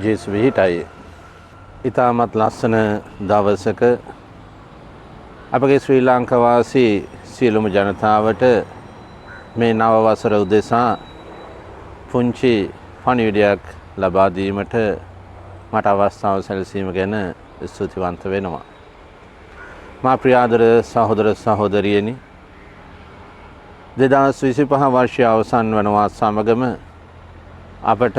ජේසු විහිටයි. ඉතාමත් ලස්සන දවසක අපගේ ශ්‍රී ලංකාවාසී සියලුම ජනතාවට මේ නව වසර උදෙසා පුංචි පණිවිඩයක් ලබා දීමට මට අවස්ථාව සැලසීම ගැන ස්තුතිවන්ත වෙනවා. මා ප්‍රියාදර සහෝදර සහෝදරියනි, 2025 වර්ෂය අවසන් වනවා සමගම අපට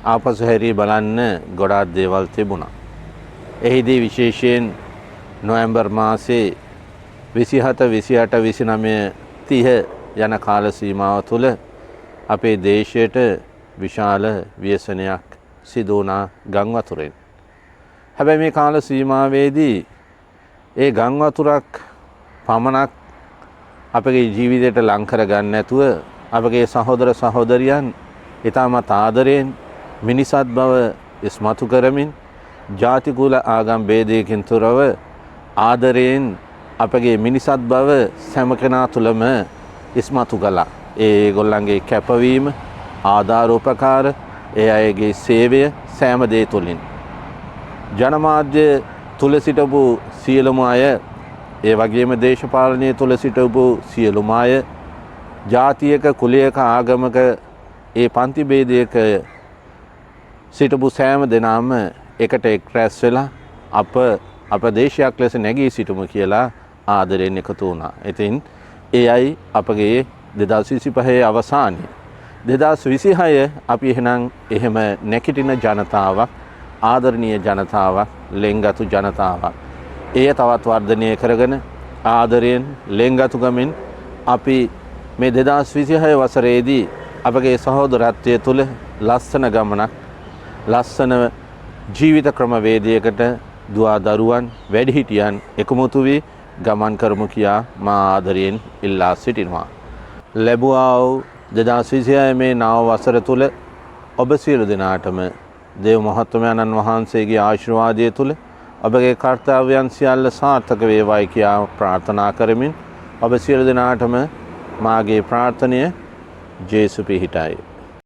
ආපසු හැරී බලන්න ගොඩාක් දේවල් තිබුණා. එහිදී විශේෂයෙන් නොවැම්බර් මාසයේ 27, 28, 29, 30 යන කාල සීමාව තුළ අපේ දේශයට විශාල ව්‍යසනයක් සිදු වුණා ගම් වතුරෙන්. හැබැයි මේ කාල සීමාවේදී ඒ ගම් වතුරක් පමණක් අපගේ ජීවිතයට ලං කරගන්න නැතුව අපගේ සහෝදර සහෝදරියන් ඉතාමත් ආදරයෙන් මිනිසත් බව ඉස්මතු කරමින් ජාති කුල ආගම් ભેදයකින් තොරව ආදරයෙන් අපගේ මිනිසත් බව සෑම කෙනා තුළම ඉස්මතු කළා. ඒගොල්ලන්ගේ කැපවීම, ආධාරෝපකාර, ඒ අයගේ සේවය සෑම දේ තුළින් ජනමාධ්‍ය තුල සිටපු සියලුම අය, ඒ වගේම දේශපාලනය තුල සිටපු සියලුම අය, ජාතියක කුලයක ආගමක ඒ පන්ති ભેදයක සිටපු සෑම දෙනාම එකට එක්රැස් වෙලා අප දේශයක් ලෙස නැගී සිටමු කියලා ආදරයෙන් එකතු වුණා. ඉතින් ඒ අය අපගේ 2025 අවසානයේ 2026 අපි එහෙම නැකිටින ජනතාවක්, ආදරණීය ජනතාවක්, ලෙන්ගතු ජනතාවක්. එය තවත් වර්ධනය කරගෙන ආදරයෙන් ලෙන්ගතුකමින් අපි මේ 2026 වසරේදී අපගේ සහෝදරත්වය තුළ ලස්සන ගමනක්, ලස්සන ජීවිත ක්‍රමවේදයකට දුවා දරුවන්, වැඩිහිටියන් එකමුතු වී ගමන් කරමු කියා මා ආදරයෙන් ඉල්ලා සිටිනවා. ලැබුවා වූ 2026 මේ නව වසර තුළ ඔබ සියලු දෙනාටම දේව මහත්මයාණන් වහන්සේගේ ආශිර්වාදය තුළ ඔබගේ කර්තව්‍යයන් සියල්ල සාර්ථක වේවායි කියා ප්‍රාර්ථනා කරමින් ඔබ සියලු දෙනාටම මාගේ ප්‍රාර්ථනය ජේසු පිහිටයි.